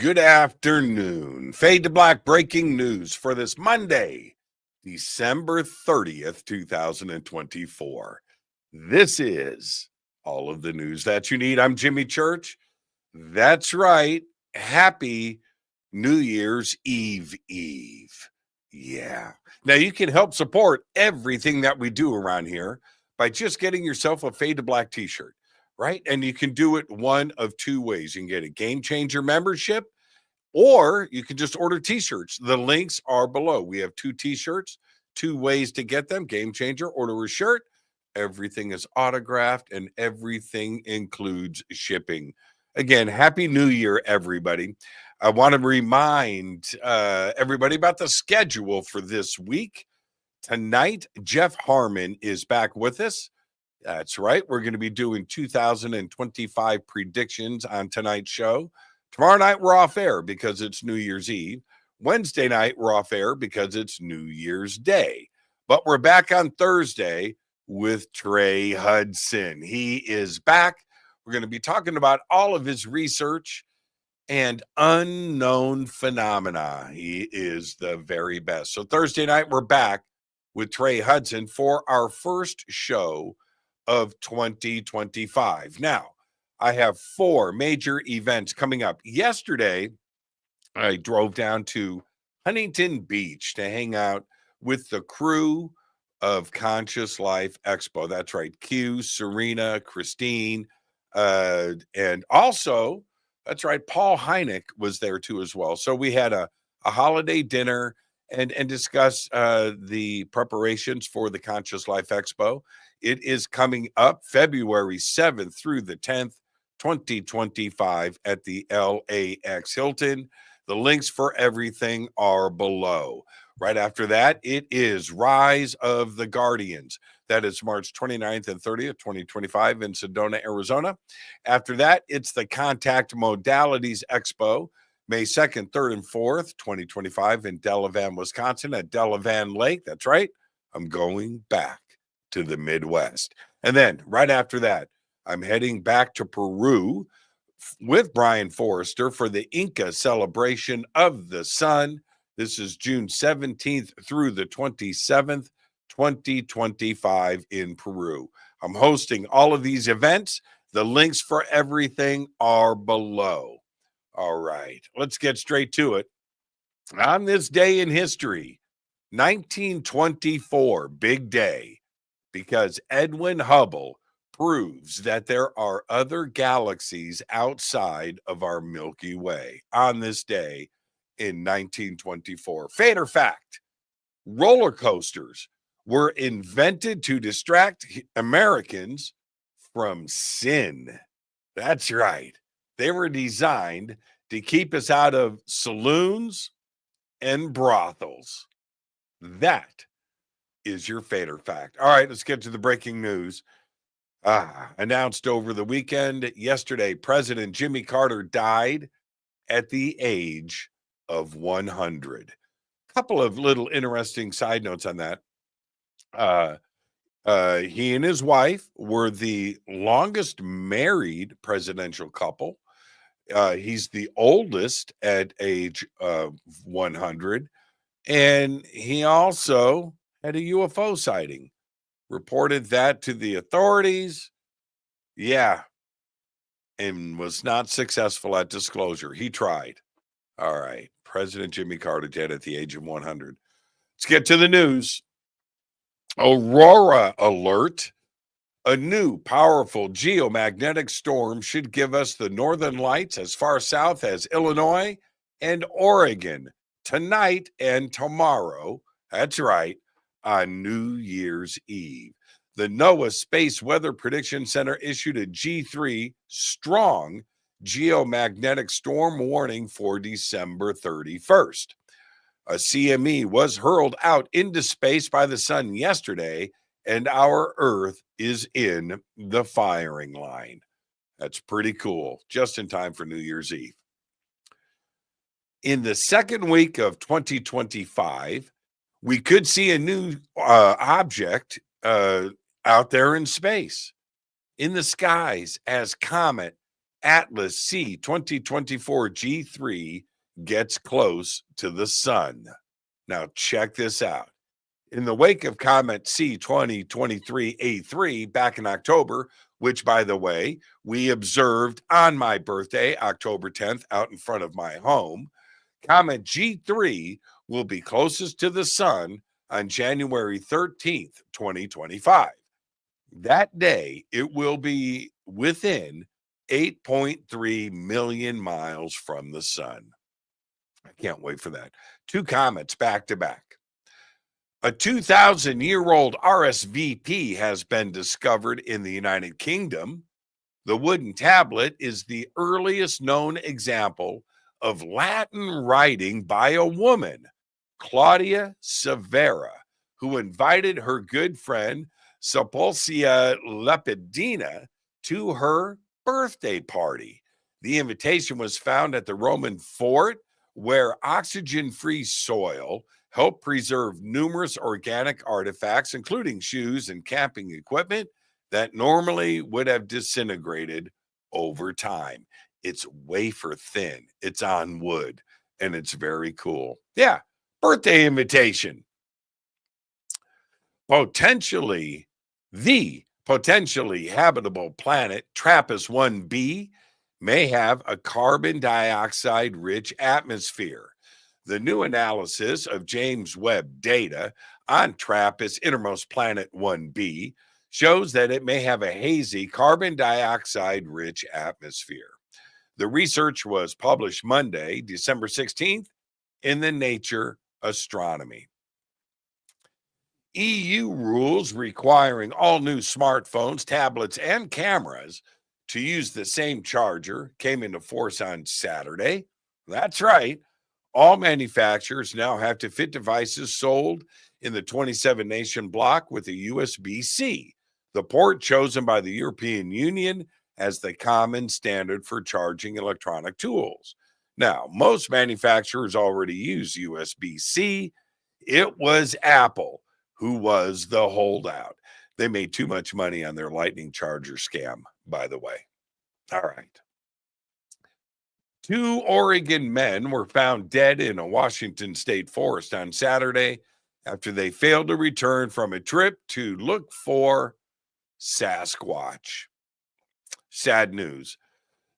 Good afternoon. Fade to Black breaking news for this Monday, December 30th, 2024. This is all of the news that you need. I'm Jimmy Church. That's right. Happy New Year's Eve. Yeah. Now you can help support everything that we do around here by just getting yourself a Fade to Black t-shirt. Right. And you can do it one of two ways. You can get a Game Changer membership, or you can just order t-shirts. The links are below. We have two t-shirts, two ways to get them. Game Changer, order a shirt. Everything is autographed and everything includes shipping. Again, Happy New Year, everybody. I want to remind everybody about the schedule for this week. Tonight, Jeff Harmon is back with us. That's right. We're going to be doing 2025 predictions on tonight's show. Tomorrow night, we're off air because it's New Year's Eve. Wednesday night, we're off air because it's New Year's Day. But we're back on Thursday with Trey Hudson. He is back. We're going to be talking about all of his research and unknown phenomena. He is the very best. So Thursday night, we're back with Trey Hudson for our first show of 2025. Now, I have four major events coming up. Yesterday, I drove down to Huntington Beach to hang out with the crew of Conscious Life Expo. That's right, Q, Serena, Christine, and also, that's right, Paul Hynek was there too as well. So we had a holiday dinner and discuss the preparations for the Conscious Life Expo. It is coming up February 7th through the 10th, 2025 at the LAX Hilton. The links for everything are below. Right after that, it is Rise of the Guardians. That is March 29th and 30th, 2025 in Sedona, Arizona. After that, it's the Contact Modalities Expo, May 2nd, 3rd, and 4th, 2025 in Delavan, Wisconsin at Delavan Lake. That's right. I'm going back to the Midwest. And then right after that, I'm heading back to Peru with Brian Forrester for the Inca celebration of the sun. This is June 17th through the 27th, 2025 in Peru. I'm hosting all of these events. The links for everything are below. All right, let's get straight to it. On this day in history, 1924, big day, because Edwin Hubble proves that there are other galaxies outside of our Milky Way on this day in 1924. Fact or fact, roller coasters were invented to distract Americans from sin. That's right. They were designed to keep us out of saloons and brothels. That is your fact or fact. All right, let's get to the breaking news. Announced over the weekend, yesterday, President Jimmy Carter died at the age of 100. Couple of little interesting side notes on that. He and his wife were the longest married presidential couple. He's the oldest at age 100. And he also had a UFO sighting. Reported that to the authorities. Yeah. And was not successful at disclosure. He tried. All right. President Jimmy Carter dead at the age of 100. Let's get to the news. Aurora alert. A new powerful geomagnetic storm should give us the northern lights as far south as Illinois and Oregon tonight and tomorrow. That's right, on New Year's Eve. The NOAA Space Weather Prediction Center issued a G3 strong geomagnetic storm warning for December 31st. A CME was hurled out into space by the sun yesterday, and our Earth is in the firing line. That's pretty cool. Just in time for New Year's Eve. In the second week of 2025, we could see a new object out there in space, in the skies, as comet Atlas C 2024 G3 gets close to the sun. Now, check this out. In the wake of Comet C 2023 A3 back in October, which, by the way, we observed on my birthday, October 10th, out in front of my home, Comet G3 will be closest to the sun on January 13th, 2025. That day, it will be within 8.3 million miles from the sun. I can't wait for that. 2 comets back to back. A 2,000-year-old RSVP has been discovered in the United Kingdom. The wooden tablet is the earliest known example of Latin writing by a woman, Claudia Severa, who invited her good friend Sepulsia Lepidina to her birthday party. The invitation was found at the Roman fort, where oxygen-free soil helped preserve numerous organic artifacts, including shoes and camping equipment that normally would have disintegrated over time. It's wafer thin, it's on wood, and it's very cool. Yeah, birthday invitation. The potentially habitable planet TRAPPIST-1b may have a carbon dioxide-rich atmosphere. The new analysis of James Webb data on TRAPPIST innermost planet 1b shows that it may have a hazy carbon dioxide-rich atmosphere. The research was published Monday, December 16th, in the Nature Astronomy. EU rules requiring all new smartphones, tablets, and cameras to use the same charger came into force on Saturday. That's right. All manufacturers now have to fit devices sold in the 27-nation bloc with a USB-C, the port chosen by the European Union as the common standard for charging electronic tools. Now, most manufacturers already use USB-C. It was Apple who was the holdout. They made too much money on their lightning charger scam, by the way. All right. 2 Oregon men were found dead in a Washington state forest on Saturday after they failed to return from a trip to look for Sasquatch. Sad news.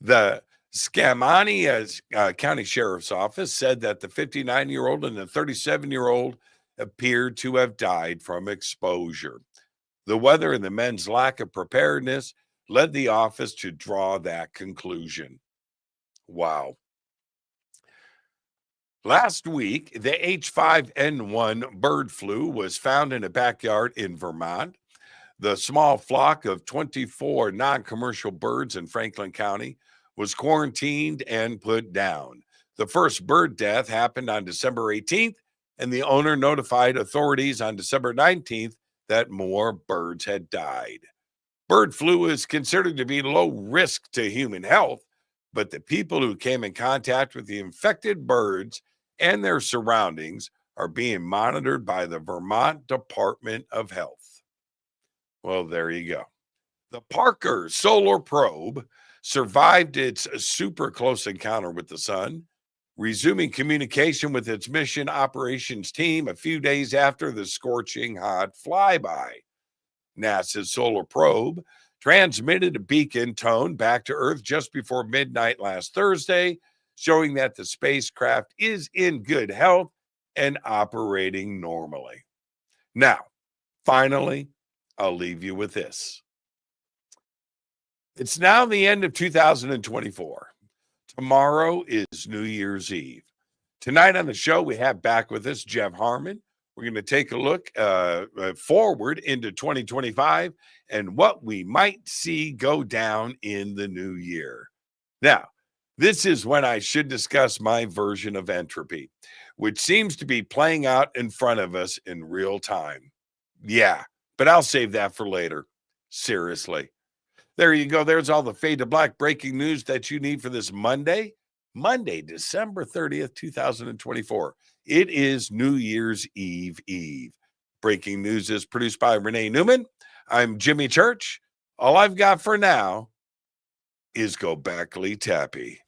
The Skamania County Sheriff's Office said that the 59-year-old and the 37-year-old appeared to have died from exposure. The weather and the men's lack of preparedness led the office to draw that conclusion. Wow. Last week, the H5N1 bird flu was found in a backyard in Vermont. The small flock of 24 non-commercial birds in Franklin County was quarantined and put down. The first bird death happened on December 18th, and the owner notified authorities on December 19th that more birds had died. Bird flu is considered to be low risk to human health, but the people who came in contact with the infected birds and their surroundings are being monitored by the Vermont Department of Health. Well, there you go. The Parker Solar Probe survived its super close encounter with the sun, resuming communication with its mission operations team a few days after the scorching hot flyby. NASA's solar probe transmitted a beacon tone back to Earth just before midnight last Thursday, showing that the spacecraft is in good health and operating normally. Now, finally, I'll leave you with this. It's now the end of 2024. Tomorrow is New Year's Eve. Tonight on the show, we have back with us Jeff Harmon. We're going to take a look forward into 2025 and what we might see go down in the new year. Now, this is when I should discuss my version of entropy, which seems to be playing out in front of us in real time. Yeah, but I'll save that for later. Seriously. There you go. There's all the Fade to Black breaking news that you need for this Monday, December 30th, 2024. It is New Year's Eve. Breaking news is produced by Renee Neumann. I'm Jimmy Church. All I've got for now is Gobekli Tepe.